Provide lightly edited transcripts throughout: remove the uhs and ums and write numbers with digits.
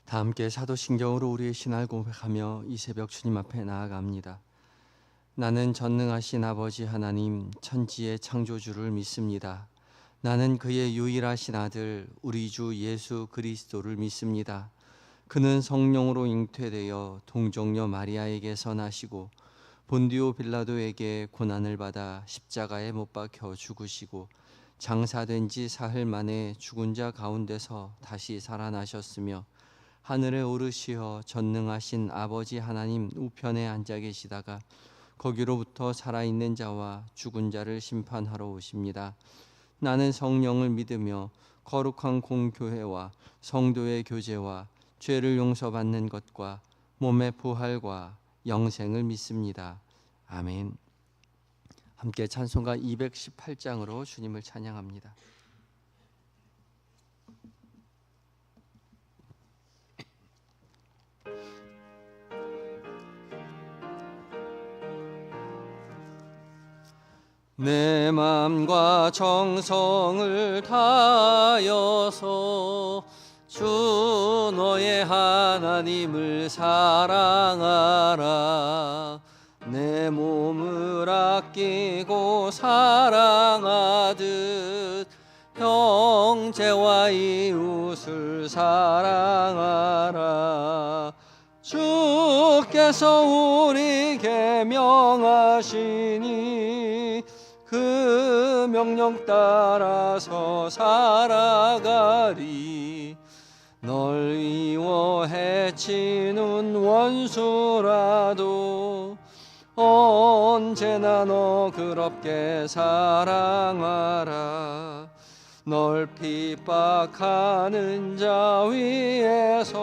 다 함께 사도신경으로 우리의 신앙을 고백하며 이 새벽 주님 앞에 나아갑니다. 나는 전능하신 아버지 하나님 천지의 창조주를 믿습니다. 나는 그의 유일하신 아들 우리 주 예수 그리스도를 믿습니다. 그는 성령으로 잉태되어 동정녀 마리아에게서 나시고 본디오 빌라도에게 고난을 받아 십자가에 못 박혀 죽으시고 장사된 지 사흘 만에 죽은 자 가운데서 다시 살아나셨으며 하늘에 오르시어 전능하신 아버지 하나님 우편에 앉아 계시다가 거기로부터 살아있는 자와 죽은 자를 심판하러 오십니다. 나는 성령을 믿으며 거룩한 공교회와 성도의 교제와 죄를 용서받는 것과 몸의 부활과 영생을 믿습니다. 아멘. 함께 찬송가 218장으로 주님을 찬양합니다. 내 맘과 정성을 다하여서 주 너의 하나님을 사랑하라. 내 몸을 아끼고 사랑하듯 형제와 이웃을 사랑하라. 주께서 우리에게 명하시니 그 명령 따라서 살아가리. 널 미워 해치는 원수라도 언제나 너 그렇게 사랑하라. 널 핍박하는 자 위에서도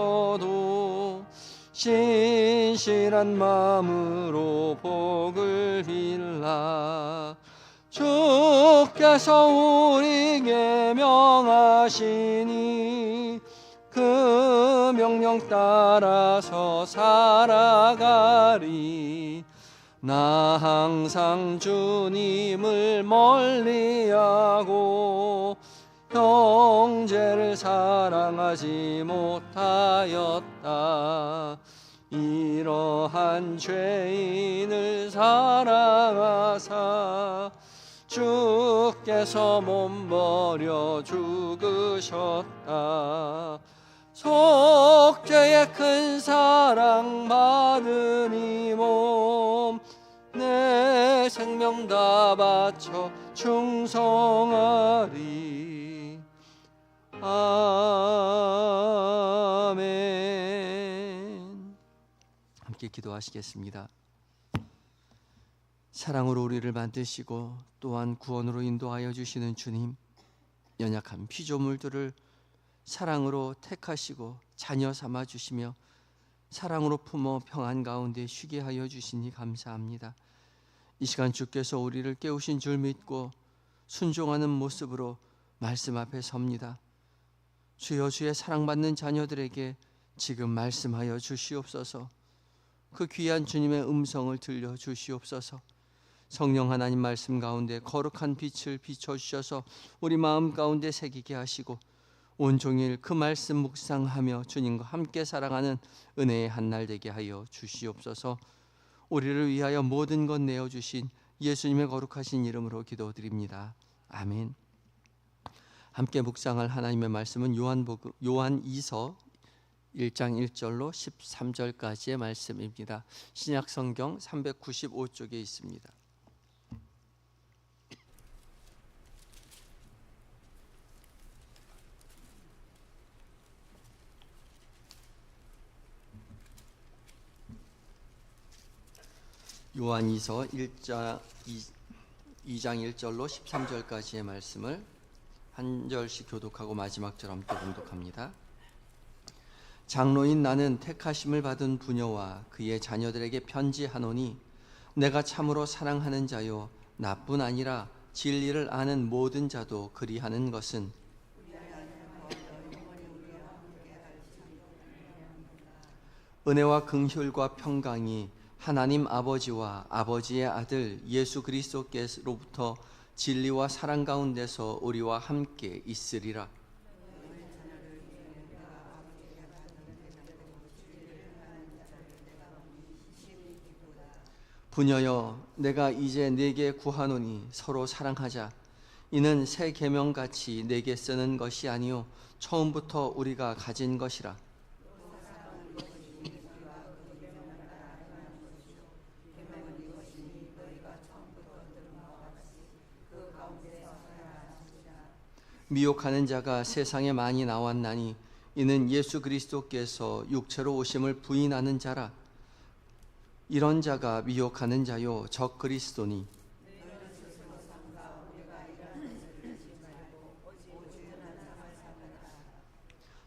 신실한 마음으로 복을 빌라. 주께서 우리에게 명하시니 그 명령 따라서 살아가리. 나 항상 주님을 멀리하고 형제를 사랑하지 못하였다. 이러한 죄인을 사랑하사 주께서 몸 버려 죽으셨다. 속죄의 큰 사랑 받은 이 몸 내 생명 다 바쳐 충성하리. 아멘. 함께 기도하시겠습니다. 사랑으로 우리를 만드시고 또한 구원으로 인도하여 주시는 주님, 연약한 피조물들을 사랑으로 택하시고 자녀 삼아 주시며 사랑으로 품어 평안 가운데 쉬게 하여 주시니 감사합니다. 이 시간 주께서 우리를 깨우신 줄 믿고 순종하는 모습으로 말씀 앞에 섭니다. 주여, 주의 사랑받는 자녀들에게 지금 말씀하여 주시옵소서. 그 귀한 주님의 음성을 들려 주시옵소서. 성령 하나님 말씀 가운데 거룩한 빛을 비춰주셔서 우리 마음 가운데 새기게 하시고 온종일 그 말씀 묵상하며 주님과 함께 살아가는 은혜의 한날 되게 하여 주시옵소서. 우리를 위하여 모든 것 내어주신 예수님의 거룩하신 이름으로 기도드립니다. 아멘. 함께 묵상할 하나님의 말씀은 요한 2서 1장 1절로 13절까지의 말씀입니다. 신약성경 395쪽에 있습니다. 요한 2서 2장 1절로 13절까지의 말씀을 한 절씩 교독하고 마지막 절 함께 봉독합니다. 장로인 나는 택하심을 받은 부녀와 그의 자녀들에게 편지하노니 내가 참으로 사랑하는 자요 나뿐 아니라 진리를 아는 모든 자도 그리하는 것은 은혜와 긍휼과 평강이 하나님 아버지와 아버지의 아들 예수 그리스도께로부터 진리와 사랑 가운데서 우리와 함께 있으리라. 부녀여, 내가 이제 네게 구하노니 서로 사랑하자. 이는 새 계명같이 네게 쓰는 것이 아니요 처음부터 우리가 가진 것이라. 미혹하는 자가 세상에 많이 나왔나니 이는 예수 그리스도께서 육체로 오심을 부인하는 자라. 이런 자가 미혹하는 자요 적 그리스도니.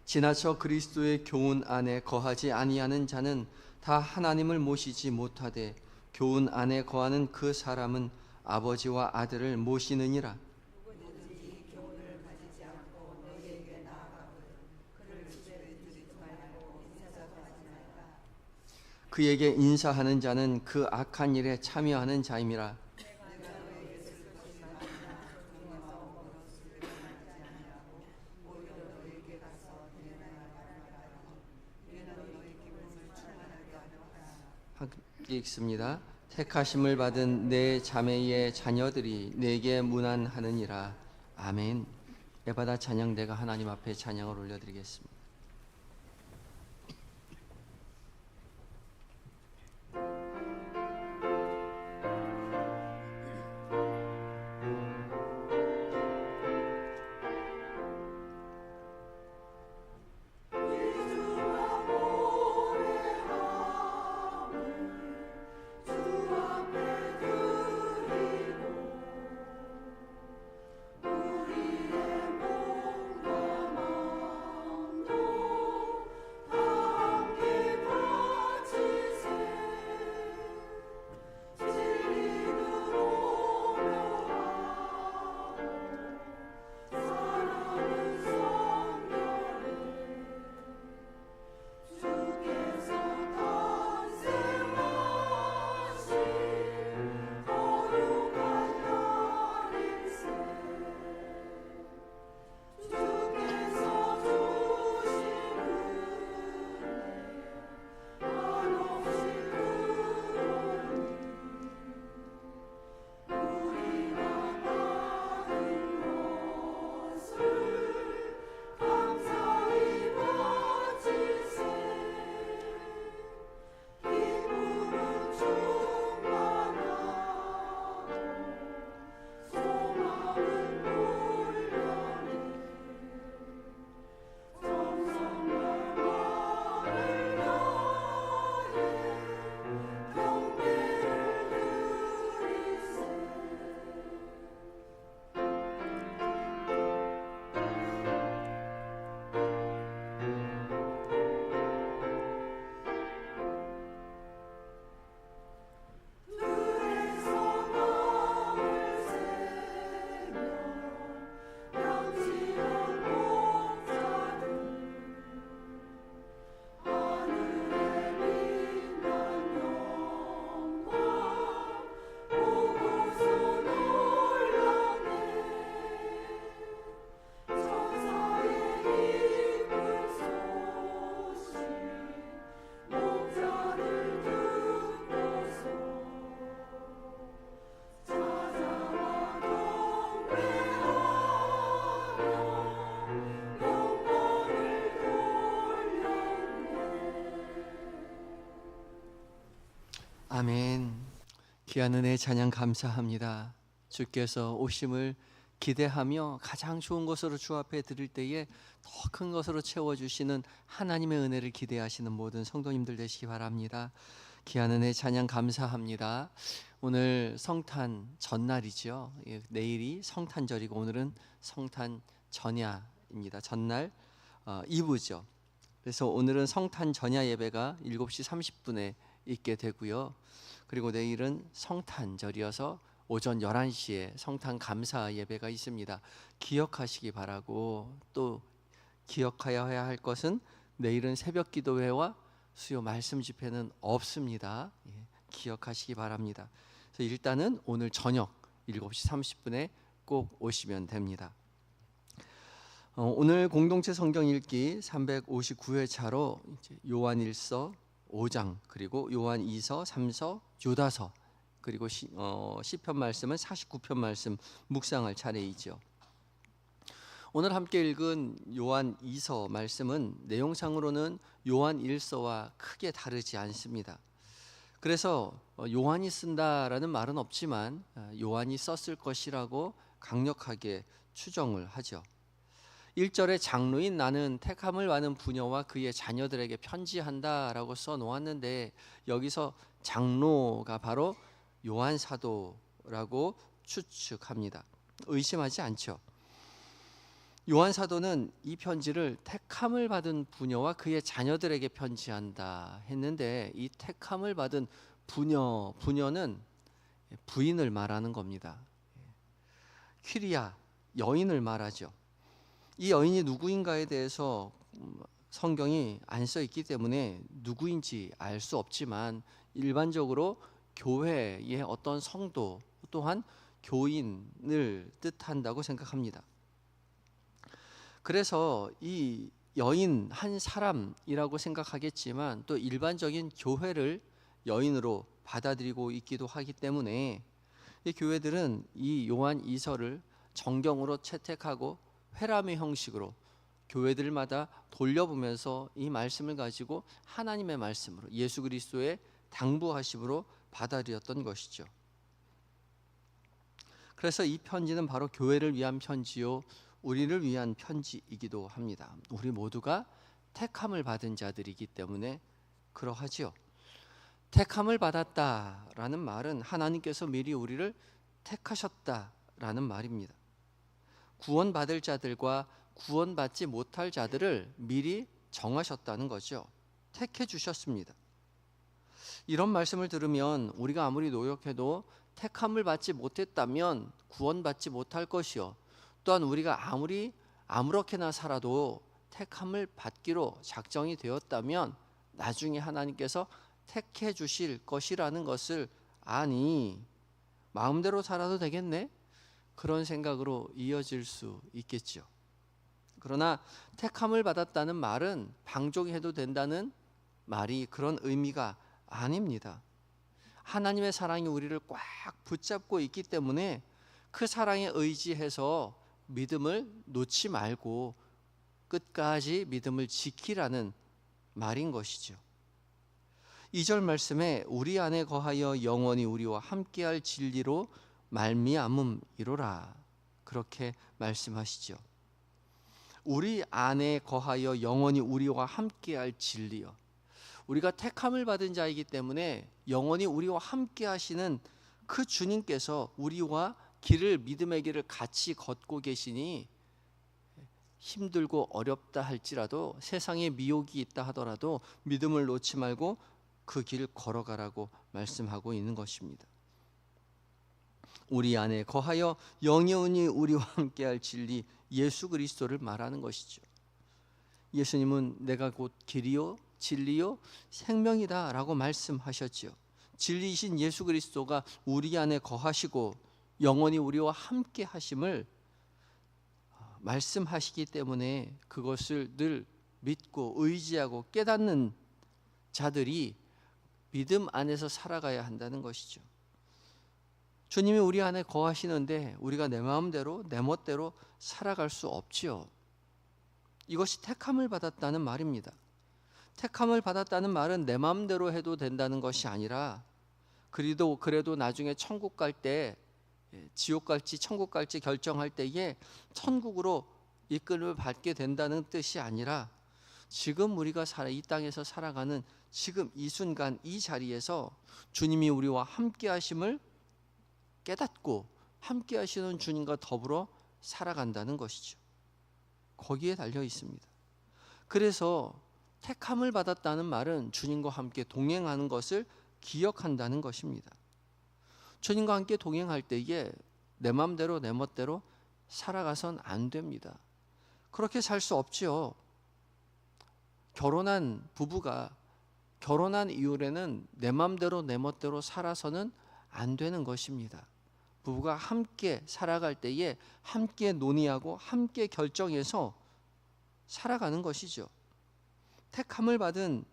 지나쳐 그리스도의 교훈 안에 거하지 아니하는 자는 다 하나님을 모시지 못하되 교훈 안에 거하는 그 사람은 아버지와 아들을 모시느니라. 그에게 인사하는 자는 그 악한 일에 참여하는 자임이라. 함께 읽습니다. 택하심을 받은 내 자매의 자녀들이 내게 문안하느니라. 아멘. 에바다 찬양대가 하나님 앞에 찬양을 올려드리겠습니다. 아멘. 귀한 은혜 찬양 감사합니다. 주께서 오심을 기대하며 가장 좋은 것으로 주 앞에 드릴 때에 더 큰 것으로 채워주시는 하나님의 은혜를 기대하시는 모든 성도님들 되시기 바랍니다. 귀한 은혜 찬양 감사합니다. 오늘 성탄 전날이죠. 내일이 성탄절이고 오늘은 성탄 전야입니다. 전날 2부죠. 그래서 오늘은 성탄 전야 예배가 7시 30분에 있게 되고요. 그리고 내일은 성탄절이어서 오전 11시에 성탄 감사 예배가 있습니다. 기억하시기 바라고, 또 기억해야 할 것은 내일은 새벽 기도회와 수요 말씀 집회는 없습니다. 기억하시기 바랍니다. 그래서 일단은 오늘 저녁 7시 30분에 꼭 오시면 됩니다. 오늘 공동체 성경 읽기 359회차로 요한일서 5장 그리고 요한 2서, 3서, 유다서 그리고 시편 말씀은 49편 말씀 묵상할 차례이죠. 오늘 함께 읽은 요한 2서 말씀은 내용상으로는 요한 1서와 크게 다르지 않습니다. 그래서 요한이 쓴다라는 말은 없지만 요한이 썼을 것이라고 강력하게 추정을 하죠. 1절에 장로인 나는 택함을 받은 부녀와 그의 자녀들에게 편지한다라고 써 놓았는데 여기서 장로가 바로 요한 사도라고 추측합니다. 의심하지 않죠. 요한 사도는 이 편지를 택함을 받은 부녀와 그의 자녀들에게 편지한다 했는데 이 택함을 받은 부녀는 부인을 말하는 겁니다. 퀴리아, 여인을 말하죠. 이 여인이 누구인가에 대해서 성경이 안 써 있기 때문에 누구인지 알 수 없지만 일반적으로 교회의 어떤 성도 또한 교인을 뜻한다고 생각합니다. 그래서 이 여인 한 사람이라고 생각하겠지만 또 일반적인 교회를 여인으로 받아들이고 있기도 하기 때문에 이 교회들은 이 요한 2서를 정경으로 채택하고 회람의 형식으로 교회들마다 돌려보면서 이 말씀을 가지고 하나님의 말씀으로 예수 그리스도의 당부하심으로 받아들였던 것이죠. 그래서 이 편지는 바로 교회를 위한 편지요 우리를 위한 편지이기도 합니다. 우리 모두가 택함을 받은 자들이기 때문에 그러하지요. 택함을 받았다라는 말은 하나님께서 미리 우리를 택하셨다라는 말입니다. 구원받을 자들과 구원받지 못할 자들을 미리 정하셨다는 거죠. 택해 주셨습니다. 이런 말씀을 들으면 우리가 아무리 노력해도 택함을 받지 못했다면 구원받지 못할 것이요 또한 우리가 아무렇게나 살아도 택함을 받기로 작정이 되었다면 나중에 하나님께서 택해 주실 것이라는 것을 아니 마음대로 살아도 되겠네? 그런 생각으로 이어질 수 있겠죠. 그러나 택함을 받았다는 말은 방종해도 된다는 말이 그런 의미가 아닙니다. 하나님의 사랑이 우리를 꽉 붙잡고 있기 때문에 그 사랑에 의지해서 믿음을 놓지 말고 끝까지 믿음을 지키라는 말인 것이죠. 2절 말씀에 우리 안에 거하여 영원히 우리와 함께할 진리로 말미암음이로라 그렇게 말씀하시죠. 우리 안에 거하여 영원히 우리와 함께할 진리요. 우리가 택함을 받은 자이기 때문에 영원히 우리와 함께 하시는 그 주님께서 우리와 믿음의 길을 같이 걷고 계시니 힘들고 어렵다 할지라도 세상에 미혹이 있다 하더라도 믿음을 놓지 말고 그 길을 걸어가라고 말씀하고 있는 것입니다. 우리 안에 거하여 영원히 우리와 함께할 진리 예수 그리스도를 말하는 것이죠. 예수님은 내가 곧 길이요 진리요 생명이다 라고 말씀하셨죠. 진리이신 예수 그리스도가 우리 안에 거하시고 영원히 우리와 함께 하심을 말씀하시기 때문에 그것을 늘 믿고 의지하고 깨닫는 자들이 믿음 안에서 살아가야 한다는 것이죠. 주님이 우리 안에 거하시는데 우리가 내 마음대로 내 멋대로 살아갈 수 없지요. 이것이 택함을 받았다는 말입니다. 택함을 받았다는 말은 내 마음대로 해도 된다는 것이 아니라 그래도 나중에 천국 갈 때 지옥 갈지 천국 갈지 결정할 때에 천국으로 이끌림을 받게 된다는 뜻이 아니라 지금 우리가 이 땅에서 살아가는 지금 이 순간 이 자리에서 주님이 우리와 함께 하심을 깨닫고 함께 하시는 주님과 더불어 살아간다는 것이죠. 거기에 달려 있습니다. 그래서 택함을 받았다는 말은 주님과 함께 동행하는 것을 기억한다는 것입니다. 주님과 함께 동행할 때에 내 마음대로 내 멋대로 살아가선 안 됩니다. 그렇게 살 수 없지요. 결혼한 부부가 결혼한 이후에는 내 마음대로 내 멋대로 살아서는 안 되는 것입니다. 부부가 함께 살아갈 때에 함께 논의하고 함께 결정해서 살아가는 것이죠. 택함을 받은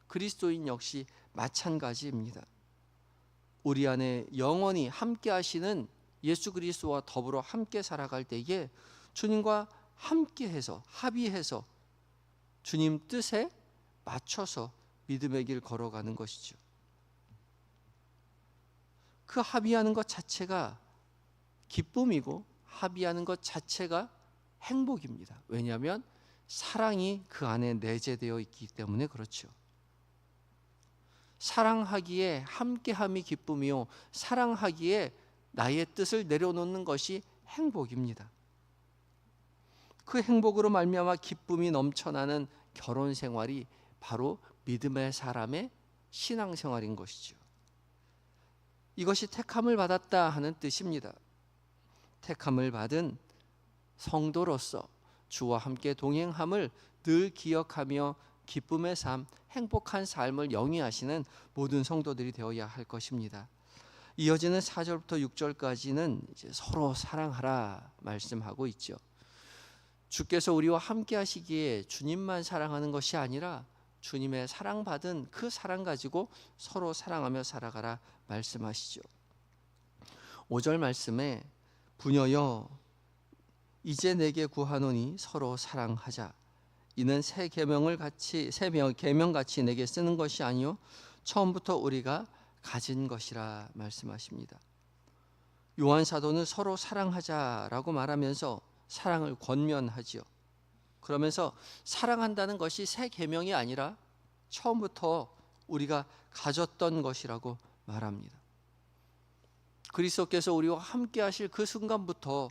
그리스도인 역시 마찬가지입니다. 우리 안에 영원히 함께 하시는 예수 그리스도와 더불어 함께 살아갈 때에 주님과 함께해서 합의해서 주님 뜻에 맞춰서 믿음의 길 걸어가는 것이죠. 그 합의하는 것 자체가 기쁨이고 합의하는 것 자체가 행복입니다. 왜냐하면 사랑이 그 안에 내재되어 있기 때문에 그렇죠. 사랑하기에 함께함이 기쁨이요 사랑하기에 나의 뜻을 내려놓는 것이 행복입니다. 그 행복으로 말미암아 기쁨이 넘쳐나는 결혼 생활이 바로 믿음의 사람의 신앙생활인 것이죠. 이것이 택함을 받았다 하는 뜻입니다. 택함을 받은 성도로서 주와 함께 동행함을 늘 기억하며 기쁨의 삶, 행복한 삶을 영위하시는 모든 성도들이 되어야 할 것입니다. 이어지는 4절부터 6절까지는 이제 서로 사랑하라 말씀하고 있죠. 주께서 우리와 함께 하시기에 주님만 사랑하는 것이 아니라 주님의 사랑받은 그 사랑 가지고 서로 사랑하며 살아가라 말씀하시죠. 5절 말씀에 부녀여 이제 내게 구하노니 서로 사랑하자. 이는 새 계명을 같이 새 계명 같이 내게 쓰는 것이 아니요 처음부터 우리가 가진 것이라 말씀하십니다. 요한 사도는 서로 사랑하자라고 말하면서 사랑을 권면하지요. 그러면서 사랑한다는 것이 새 계명이 아니라 처음부터 우리가 가졌던 것이라고 말합니다. 그리스도께서 우리와 함께 하실 그 순간부터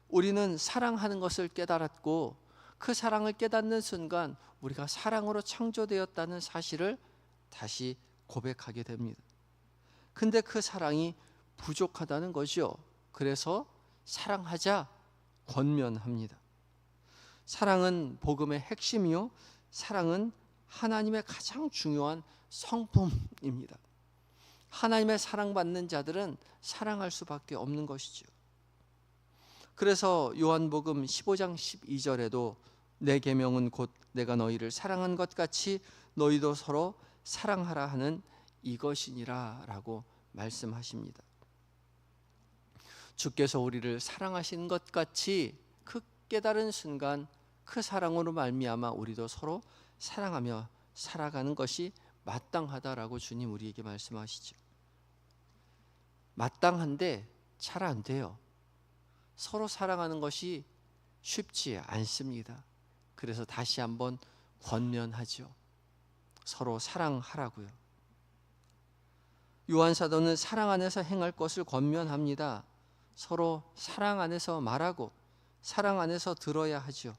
우리는 사랑하는 것을 깨달았고 그 사랑을 깨닫는 순간 우리가 사랑으로 창조되었다는 사실을 다시 고백하게 됩니다. 근데 그 사랑이 부족하다는 거죠. 그래서 사랑하자 권면합니다. 사랑은 복음의 핵심이요 사랑은 하나님의 가장 중요한 성품입니다. 하나님의 사랑받는 자들은 사랑할 수밖에 없는 것이죠. 그래서 요한복음 15장 12절에도 내 계명은 곧 내가 너희를 사랑한 것 같이 너희도 서로 사랑하라 하는 이것이니라 라고 말씀하십니다. 주께서 우리를 사랑하신 것 같이 그 깨달은 순간 그 사랑으로 말미암아 우리도 서로 사랑하며 살아가는 것이 마땅하다라고 주님 우리에게 말씀하시죠. 마땅한데 잘 안 돼요. 서로 사랑하는 것이 쉽지 않습니다. 그래서 다시 한번 권면하죠. 서로 사랑하라고요. 요한 사도는 사랑 안에서 행할 것을 권면합니다. 서로 사랑 안에서 말하고 사랑 안에서 들어야 하죠.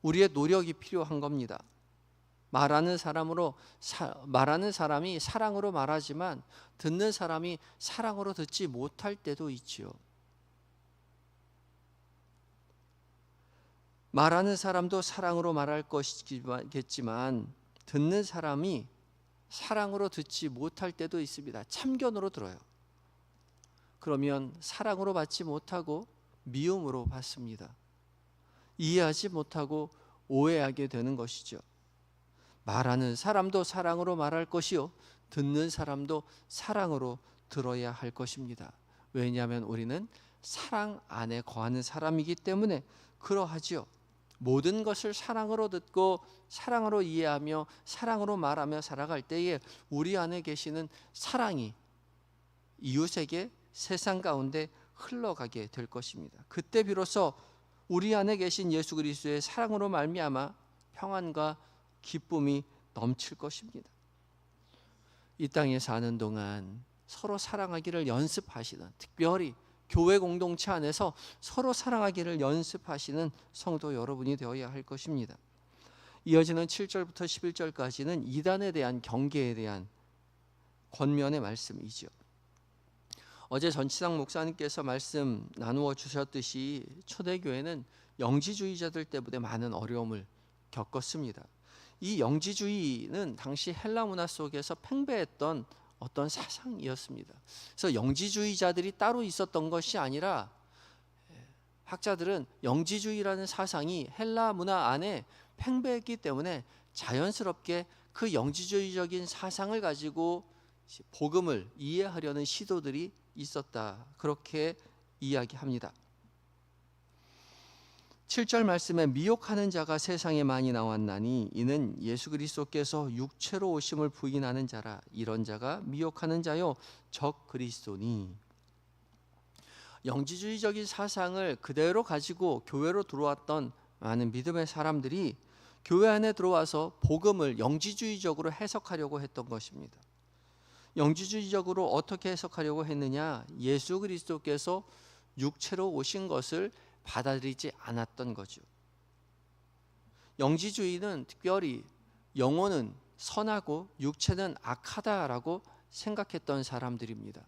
우리의 노력이 필요한 겁니다. 말하는 사람이 사랑으로 말하지만 듣는 사람이 사랑으로 듣지 못할 때도 있지요. 말하는 사람도 사랑으로 말할 것이겠지만 듣는 사람이 사랑으로 듣지 못할 때도 있습니다. 참견으로 들어요. 그러면 사랑으로 받지 못하고 미움으로 받습니다. 이해하지 못하고 오해하게 되는 것이죠. 말하는 사람도 사랑으로 말할 것이요 듣는 사람도 사랑으로 들어야 할 것입니다. 왜냐하면 우리는 사랑 안에 거하는 사람이기 때문에 그러하지요. 모든 것을 사랑으로 듣고 사랑으로 이해하며 사랑으로 말하며 살아갈 때에 우리 안에 계시는 사랑이 이웃에게 세상 가운데 흘러가게 될 것입니다. 그때 비로소 우리 안에 계신 예수 그리스도의 사랑으로 말미암아 평안과 기쁨이 넘칠 것입니다. 이 땅에 사는 동안 서로 사랑하기를 연습하시는, 특별히 교회 공동체 안에서 서로 사랑하기를 연습하시는 성도 여러분이 되어야 할 것입니다. 이어지는 7절부터 11절까지는 이단에 대한 경계에 대한 권면의 말씀이죠. 어제 전치상 목사님께서 말씀 나누어 주셨듯이 초대교회는 영지주의자들 때문에 많은 어려움을 겪었습니다. 이 영지주의는 당시 헬라 문화 속에서 팽배했던 어떤 사상이었습니다. 그래서 영지주의자들이 따로 있었던 것이 아니라 학자들은 영지주의라는 사상이 헬라 문화 안에 팽배했기 때문에 자연스럽게 그 영지주의적인 사상을 가지고 복음을 이해하려는 시도들이 있었다. 그렇게 이야기합니다. 7절 말씀에 미혹하는 자가 세상에 많이 나왔나니 이는 예수 그리스도께서 육체로 오심을 부인하는 자라. 이런 자가 미혹하는 자요 적 그리스도니. 영지주의적인 사상을 그대로 가지고 교회로 들어왔던 많은 믿음의 사람들이 교회 안에 들어와서 복음을 영지주의적으로 해석하려고 했던 것입니다. 영지주의적으로 어떻게 해석하려고 했느냐? 예수 그리스도께서 육체로 오신 것을 받아들이지 않았던 거죠. 영지주의는 특별히 영혼은 선하고 육체는 악하다라고 생각했던 사람들입니다.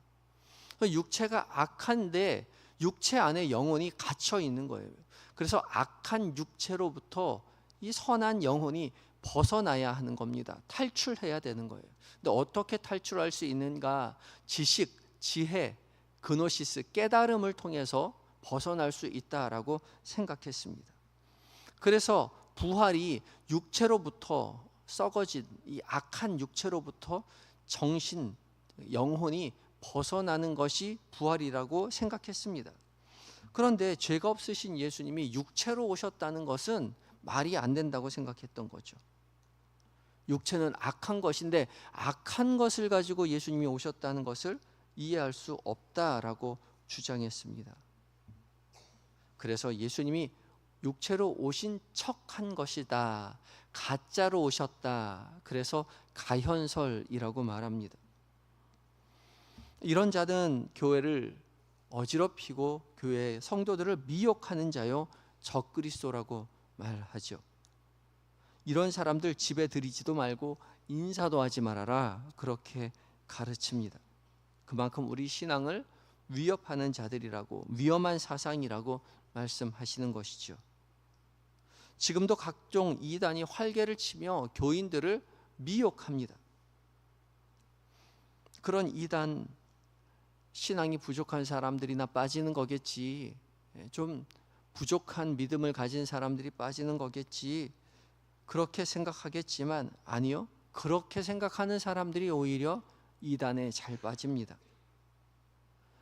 육체가 악한데 육체 안에 영혼이 갇혀 있는 거예요. 그래서 악한 육체로부터 이 선한 영혼이 벗어나야 하는 겁니다. 탈출해야 되는 거예요. 근데 어떻게 탈출할 수 있는가? 지식, 지혜, 그노시스, 깨달음을 통해서 벗어날 수 있다라고 생각했습니다. 그래서 부활이 육체로부터 썩어진 이 악한 육체로부터 정신, 영혼이 벗어나는 것이 부활이라고 생각했습니다. 그런데 죄가 없으신 예수님이 육체로 오셨다는 것은 말이 안 된다고 생각했던 거죠. 육체는 악한 것인데 악한 것을 가지고 예수님이 오셨다는 것을 이해할 수 없다라고 주장했습니다. 그래서 예수님이 육체로 오신 척한 것이다. 가짜로 오셨다. 그래서 가현설이라고 말합니다. 이런 자는 교회를 어지럽히고 교회 성도들을 미혹하는 자요 적그리스도라고 말하죠. 이런 사람들 집에 들이지도 말고 인사도 하지 말아라. 그렇게 가르칩니다. 그만큼 우리 신앙을 위협하는 자들이라고, 위험한 사상이라고 말씀하시는 것이죠. 지금도 각종 이단이 활개를 치며 교인들을 미혹합니다. 그런 이단, 신앙이 부족한 사람들이나 빠지는 거겠지. 좀 부족한 믿음을 가진 사람들이 빠지는 거겠지. 그렇게 생각하겠지만 아니요. 그렇게 생각하는 사람들이 오히려 이단에 잘 빠집니다.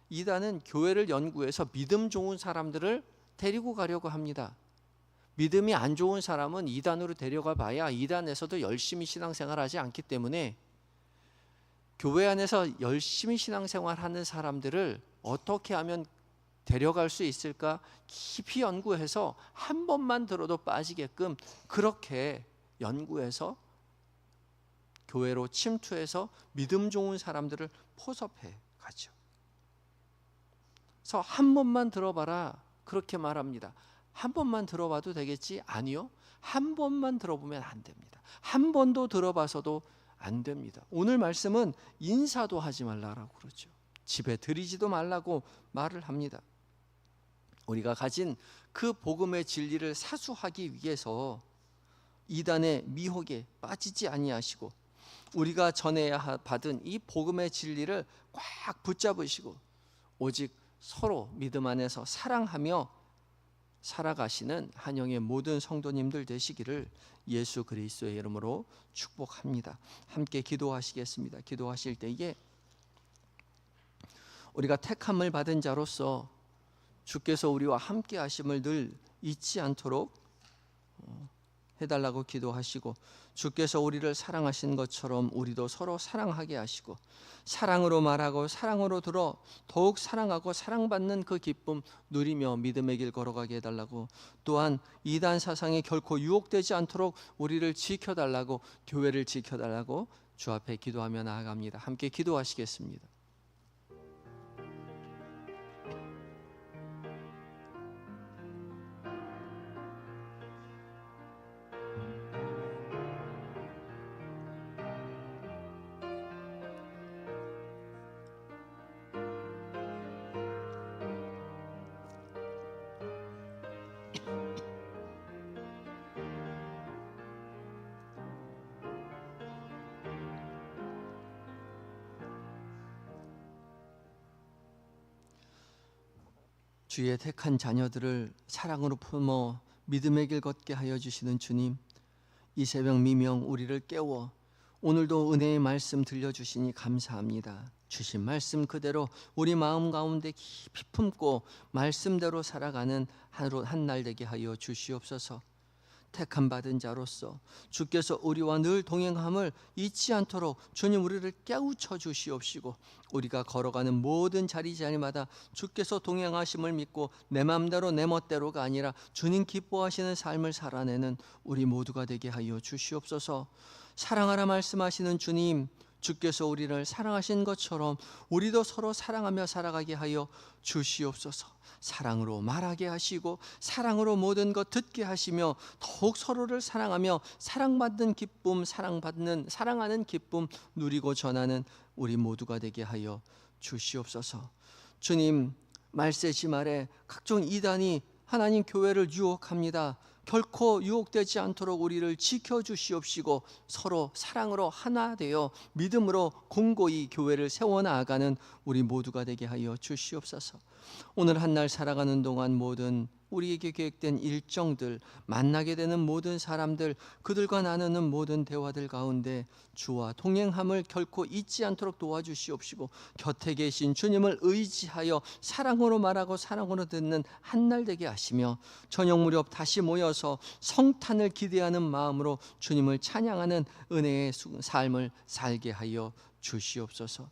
이단은 교회를 연구해서 믿음 좋은 사람들을 데리고 가려고 합니다. 믿음이 안 좋은 사람은 이단으로 데려가 봐야 이단에서도 열심히 신앙생활하지 않기 때문에 교회 안에서 열심히 신앙생활하는 사람들을 어떻게 하면 데려갈 수 있을까 깊이 연구해서 한 번만 들어도 빠지게끔 그렇게 연구해서 교회로 침투해서 믿음 좋은 사람들을 포섭해 가죠. 그래서 한 번만 들어봐라 그렇게 말합니다. 한 번만 들어봐도 되겠지? 아니요. 한 번만 들어보면 안 됩니다. 한 번도 들어봐서도 안 됩니다. 오늘 말씀은 인사도 하지 말라라고 그러죠. 집에 들이지도 말라고 말을 합니다. 우리가 가진 그 복음의 진리를 사수하기 위해서 이단의 미혹에 빠지지 아니하시고 우리가 전해야 받은 이 복음의 진리를 꽉 붙잡으시고 오직 서로 믿음 안에서 사랑하며 살아가시는 한영의 모든 성도님들 되시기를 예수 그리스도의 이름으로 축복합니다. 함께 기도하시겠습니다. 기도하실 때에 우리가 택함을 받은 자로서 주께서 우리와 함께 하심을 늘 잊지 않도록 해달라고 기도하시고 주께서 우리를 사랑하신 것처럼 우리도 서로 사랑하게 하시고 사랑으로 말하고 사랑으로 들어 더욱 사랑하고 사랑받는 그 기쁨 누리며 믿음의 길 걸어가게 해달라고 또한 이단 사상에 결코 유혹되지 않도록 우리를 지켜달라고 교회를 지켜달라고 주 앞에 기도하며 나아갑니다. 함께 기도하시겠습니다. 주의 택한 자녀들을 사랑으로 품어 믿음의 길 걷게 하여 주시는 주님, 이 새벽 미명 우리를 깨워 오늘도 은혜의 말씀 들려주시니 감사합니다. 주신 말씀 그대로 우리 마음 가운데 깊이 품고 말씀대로 살아가는 하루 한날 되게 하여 주시옵소서. 택함 받은 자로서 주께서 우리와 늘 동행함을 잊지 않도록 주님 우리를 깨우쳐 주시옵시고, 우리가 걸어가는 모든 자리마다 주께서 동행하심을 믿고 내 맘대로 내 멋대로가 아니라 주님 기뻐하시는 삶을 살아내는 우리 모두가 되게 하여 주시옵소서. 사랑하라 말씀하시는 주님, 주께서 우리를 사랑하신 것처럼 우리도 서로 사랑하며 살아가게 하여 주시옵소서. 사랑으로 말하게 하시고 사랑으로 모든 것 듣게 하시며 더욱 서로를 사랑하며 사랑받는 기쁨, 사랑하는 기쁨 누리고 전하는 우리 모두가 되게 하여 주시옵소서. 주님, 말세지 말에 각종 이단이 하나님 교회를 유혹합니다. 결코 유혹되지 않도록 우리를 지켜주시옵시고 서로 사랑으로 하나 되어 믿음으로 공고히 교회를 세워나가는 우리 모두가 되게 하여 주시옵소서. 오늘 한날 살아가는 동안 모든 우리에게 계획된 일정들, 만나게 되는 모든 사람들, 그들과 나누는 모든 대화들 가운데 주와 동행함을 결코 잊지 않도록 도와주시옵시고, 곁에 계신 주님을 의지하여 사랑으로 말하고 사랑으로 듣는 한날 되게 하시며, 저녁 무렵 다시 모여서 성탄을 기대하는 마음으로 주님을 찬양하는 은혜의 삶을 살게 하여 주시옵소서.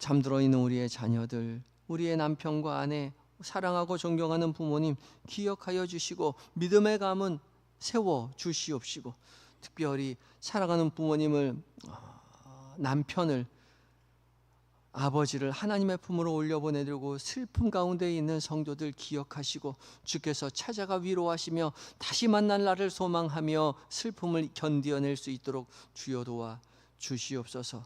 잠들어 있는 우리의 자녀들, 우리의 남편과 아내, 사랑하고 존경하는 부모님 기억하여 주시고 믿음의 가문 세워 주시옵시고, 특별히 사랑하는 부모님을, 남편을, 아버지를 하나님의 품으로 올려보내드리고 슬픔 가운데 있는 성도들 기억하시고 주께서 찾아가 위로하시며 다시 만날 날을 소망하며 슬픔을 견디어낼 수 있도록 주여 도와 주시옵소서.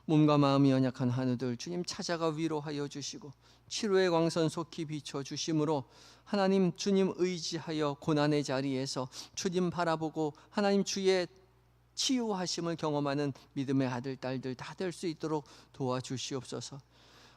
몸과 마음이 연약한 한우들 주님 찾아가 위로하여 주시고 치료의 광선 속히 비춰 주심으로 하나님 주님 의지하여 고난의 자리에서 주님 바라보고 하나님 주의 치유하심을 경험하는 믿음의 아들 딸들 다 될 수 있도록 도와주시옵소서.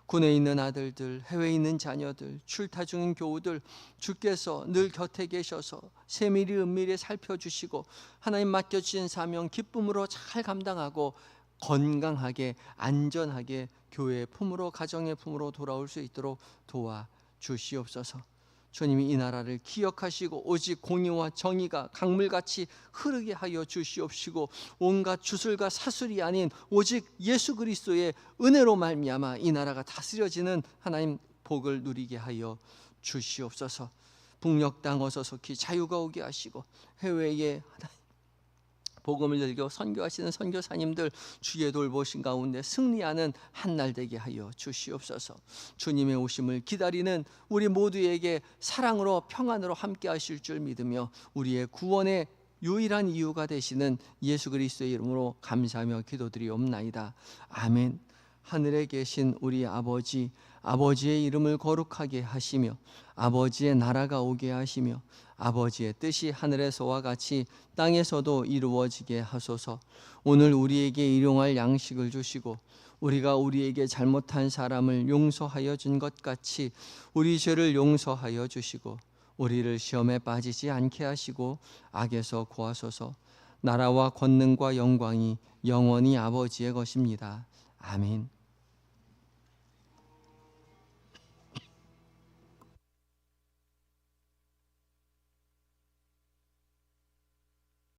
군에 있는 아들들, 해외에 있는 자녀들, 출타 중인 교우들 주께서 늘 곁에 계셔서 세밀히 은밀히 살펴주시고 하나님 맡겨주신 사명 기쁨으로 잘 감당하고 건강하게 안전하게 교회의 품으로, 가정의 품으로 돌아올 수 있도록 도와주시옵소서. 주님이 이 나라를 기억하시고 오직 공의와 정의가 강물같이 흐르게 하여 주시옵시고 온갖 주술과 사술이 아닌 오직 예수 그리스도의 은혜로 말미암아 이 나라가 다스려지는 하나님 복을 누리게 하여 주시옵소서. 북녘 땅 어서 속히 자유가 오게 하시고 해외에 복음을 들고 선교하시는 선교사님들 주의 돌보신 가운데 승리하는 한날 되게 하여 주시옵소서. 주님의 오심을 기다리는 우리 모두에게 사랑으로 평안으로 함께 하실 줄 믿으며 우리의 구원의 유일한 이유가 되시는 예수 그리스도의 이름으로 감사하며 기도드리옵나이다. 아멘. 하늘에 계신 우리 아버지, 아버지의 이름을 거룩하게 하시며 아버지의 나라가 오게 하시며 아버지의 뜻이 하늘에서와 같이 땅에서도 이루어지게 하소서. 오늘 우리에게 일용할 양식을 주시고 우리가 우리에게 잘못한 사람을 용서하여 준 것 같이 우리 죄를 용서하여 주시고 우리를 시험에 빠지지 않게 하시고 악에서 구하소서. 나라와 권능과 영광이 영원히 아버지의 것입니다. 아멘.